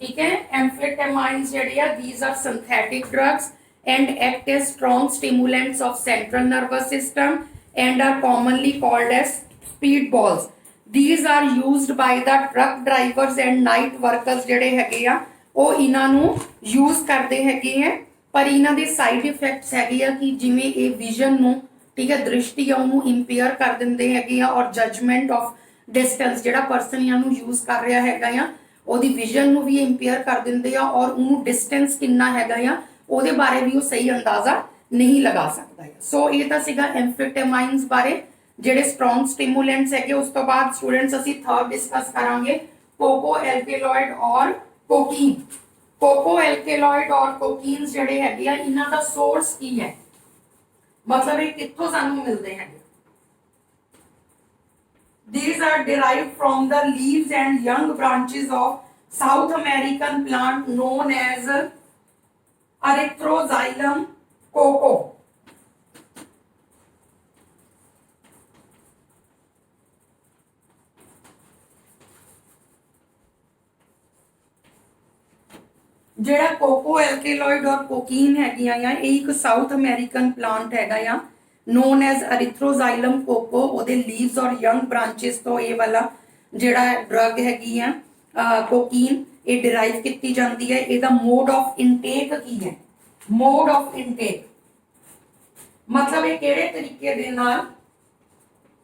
ठीक है, एम्फेटामाइन्स जेहड़े आ these are synthetic drugs and act as strong stimulants of central nervous system and are commonly called as speed balls। these are used by the truck drivers and night workers ਜਿਹੜੇ ਹੈਗੇ ਆ ਉਹ ਇਹਨਾਂ ਨੂੰ ਯੂਜ਼ ਕਰਦੇ ਹੈਗੇ ਹੈ। ਪਰ ਇਹਨਾਂ ਦੇ ਸਾਈਡ ਇਫੈਕਟਸ ਹੈਗੇ ਆ ਕਿ ਜਿਵੇਂ ਇਹ ਵਿਜ਼ਨ ਨੂੰ, ਠੀਕ ਹੈ, ਦ੍ਰਿਸ਼ਟੀ ਆ ਉਹਨੂੰ ਇੰਪੇਅਰ ਕਰ ਦਿੰਦੇ ਹੈਗੇ ਆ, ਔਰ ਜਜਮੈਂਟ ਆਫ ਡਿਸਟੈਂਸ ਜਿਹੜਾ ਪਰਸਨ ਇਹਨਾਂ ਨੂੰ ਯੂਜ਼ ਕਰ ਰਿਹਾ ਹੈਗਾ ਆ ਉਹਦੀ ਵਿਜ਼ਨ ਨੂੰ ਵੀ ਇੰਪੇਅਰ ਕਰ ਦਿੰਦੇ ਆ, ਔਰ ਉਹਨੂੰ ਡਿਸਟੈਂਸ ਕਿੰਨਾ ਹੈਗਾ ਆ ਉਹਦੇ ਬਾਰੇ ਵੀ ਉਹ ਸਹੀ ਅੰਦਾਜ਼ਾ ਨਹੀਂ ਲਗਾ ਸਕਦਾ ਹੈ। ਸੋ ਇਹ ਤਾਂ ਸੀਗਾ ਐम्फेटामाइन्स ਬਾਰੇ ਜਿਹੜੇ ਸਟਰੋਂਗ ਸਟਿਮੂਲੈਂਟਸ ਹੈਗੇ। ਉਸ ਤੋਂ ਬਾਅਦ ਸਟੂਡੈਂਟਸ ਅਸੀਂ ਥਰਡ ਡਿਸਕਸ ਕਰਾਂਗੇ ਕੋਕੋ ਐਲਕੇਲॉइड ਔਰ ਕੋਕੀਨ। ਕੋਕੋ ਐਲਕੇਲॉइड ਔਰ ਕੋਕੀਨ ਜਿਹੜੇ ਹੈਗੇ ਆ ਇਹਨਾਂ ਦਾ ਸੋਰਸ ਕੀ ਹੈ, ਮਤਲਬ ਇਹ ਕਿੱਥੋਂ ਸਾਨੂੰ ਮਿਲਦੇ ਹੈਗੇ। These are derived from the leaves and young branches of South American plant known as Erythroxylum coco। ਜਿਹੜਾ ਕੋਕੋ ਐਲਕੇਲॉइड और कोकीन हैगियां या ਇਹ ਇੱਕ ਸਾਊਥ ਅਮਰੀਕਨ ਪਲਾਂਟ ਹੈਗਾ ਆ known as erythroxylum coco। ਉਹਦੇ ਲੀਵਸ ਔਰ ਯੰਗ ਬ੍ਰਾਂਚਸ ਤੋਂ ਇਹ ਵਾਲਾ ਜਿਹੜਾ ਡਰਗ ਹੈਗੀ ਆ ਕੋਕੀਨ ਇਹ ਡਿਰਾਈਵ ਕੀਤੀ ਜਾਂਦੀ ਹੈ। ਇਹਦਾ ਮੋਡ ਆਫ ਇਨਟੇਕ ਕੀ ਹੈ, ਮੋਡ ਆਫ ਇਨਟੇਕ ਮਤਲਬ ਇਹ ਕਿਹੜੇ ਤਰੀਕੇ ਦੇ ਨਾਲ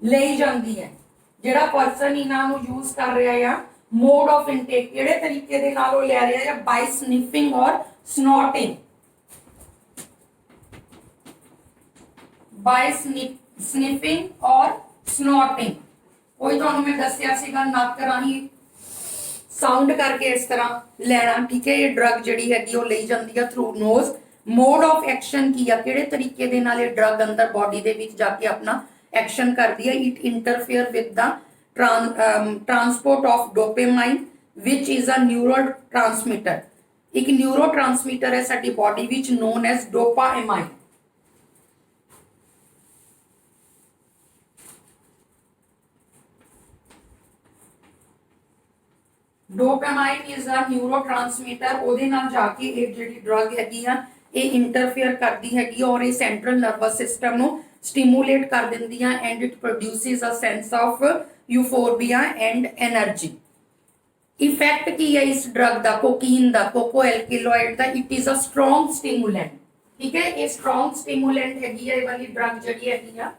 ਲਈ ਜਾਂਦੀ ਹੈ। ਜਿਹੜਾ ਪਰਸਨ ਇਹਨਾਂ ਨੂੰ ਯੂਜ਼ ਕਰ ਰਿਹਾ ਆ ਮੋਡ ਆਫ ਇਨਟੇਕ ਕਿਹੜੇ ਤਰੀਕੇ ਦੇ ਨਾਲ ਉਹ ਲੈ ਰਿਹਾ ਆ, ਬਾਈ ਸਨਿਫਿੰਗ ਔਰ ਸਨੋਟਿੰਗ। by sniffing और snorting। वही तो मैं दसिया सीगा नक राही साउंड करके इस तरह लेना, ठीक है। ये ड्रग जिहड़ी हैगी वो लई जांदी है through nose. Mode of action की है, किहड़े तरीके दे नाल ये ड्रग अंदर बॉडी दे विच जाके अपना एक्शन करदी है। It interfere with the transport of dopamine which is a neurotransmitter. एक न्यूरोट्रांसमीटर है साडी body which known as dopamine. Dopamine is a neurotransmitter. ओदे नाल जाके एक जिहड़ी ड्रग हैगी आ ये इंटरफेयर करती हैगी और ये सेंट्रल नर्वस सिस्टम नु स्टिमुलेट कर दिंदी आ and it produces a sense of euphoria and energy. Effect की है इस ड्रग का, कोकीन का, कोको एल्किलॉइड का? It is a strong stimulant. ठीक है, ये स्ट्रॉन्ग स्टिमुलेंट हैगी है वाली ड्रग जिहड़ी हैगी आ.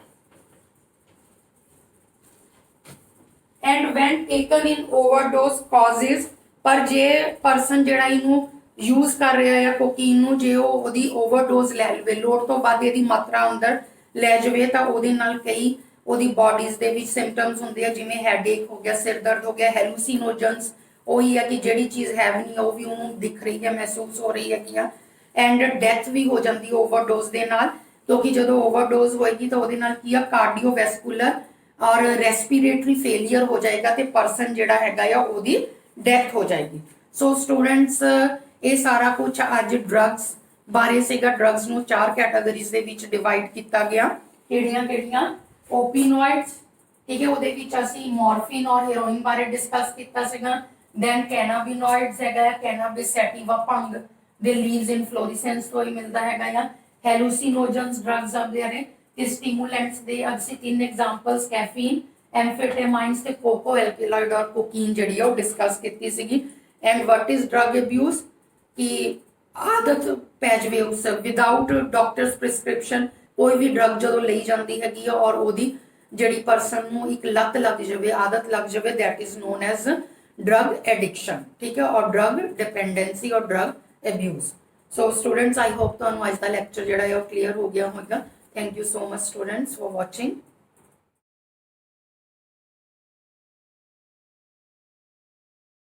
And when taken in overdose causes, पर जे परसन जिहड़ा इनू यूज कर रहा है कोकीन नु, जे ओदी ओवरडोज लै लवे, लोड़ तो वध इहदी मात्रा अंदर लै जावे तां ओहदे नाल कई ओदी बॉडीज दे विच सिम्पटम्स हुंदे आ, जिवें हैडेक हो गया, सिर दर्द हो गया, हेलुसिनोजन्स. ਉਹੀ ਹੈ ਕਿ ਜਿਹੜੀ ਚੀਜ਼ ਹੈ ਵੀ ਨਹੀਂ ਉਹ ਵੀ ਉਹਨੂੰ ਦਿਖ ਰਹੀ ਹੈ, ਮਹਿਸੂਸ ਹੋ ਰਹੀ ਹੈਗੀ ਆ. ਐਂਡ ਡੈਥ ਵੀ ਹੋ ਜਾਂਦੀ ਓਵਰਡੋਜ਼ ਦੇ ਨਾਲ, ਕਿਉਂਕਿ ਜਦੋਂ ਓਵਰਡੋਜ਼ ਹੋਏਗੀ ਤਾਂ ਉਹਦੇ ਨਾਲ ਕੀ ਆ, ਕਾਰਡੀਓਵੈਸਕੂਲਰ ਔਰ ਰੈਸਪੀਰੇਟਰੀ ਫੇਲੀਅਰ ਹੋ ਜਾਏਗਾ ਤੇ ਪਰਸਨ ਜਿਹੜਾ ਹੈਗਾ ਆ ਉਹਦੀ ਡੈਥ ਹੋ ਜਾਏਗੀ. ਸੋ ਸਟੂਡੈਂਟਸ ਇਹ ਸਾਰਾ ਕੁਝ ਅੱਜ ਡਰੱਗਸ ਬਾਰੇ ਸੀਗਾ. ਡਰੱਗਸ ਨੂੰ 4 ਕੈਟਾਗਰੀਜ਼ ਦੇ ਵਿੱਚ ਡਿਵਾਈਡ ਕੀਤਾ ਗਿਆ. ਕਿਹੜੀਆਂ? ਓਪੀਨੋਇਡਸ. ਠੀਕ ਹੈ, ਉਹਦੇ ਵਿੱਚ ਅਸੀਂ ਮੋਰਫਿਨ ਔਰ ਹੈਰੋਇਨ ਬਾਰੇ ਡਿਸਕਸ ਕੀਤਾ ਸੀਗਾ. then cannabinoids हैगा, cannabis sativa भंग the leaves inflorescence तो ही मिलता हैगा. hallucinogens drugs आते हैं ते stimulants दे ਅਸੀਂ 3 एग्जांपल्स कैफीन, एम्फेटामाइन्स ते कोको एल्किलॉइड और कोकीन ਜਿਹੜੀ ਆ ਉਹ ਡਿਸਕਸ ਕੀਤੀ ਸੀਗੀ. And what is drug abuse कि आदत पै जावे उस विदाउट डॉक्टर्स प्रिस्क्रिप्शन कोई भी ड्रग ਜਦੋਂ ਲਈ ਜਾਂਦੀ ਹੈਗੀ ਆ ਔਰ ਉਹਦੀ ਜਿਹੜੀ ਪਰਸਨ ਨੂੰ ਇੱਕ ਲੱਤ ਲੱਗ ਜਾਵੇ, ਆਦਤ ਲੱਗ ਜਾਵੇ, that is known as drug addiction. ठीक है, और ड्रग डिपेंडेंसी और drug abuse. So students I hope तुहानू अज दा लैक्चर जिहड़ा है क्लीयर हो गया होगा. Thank you so much students for watching.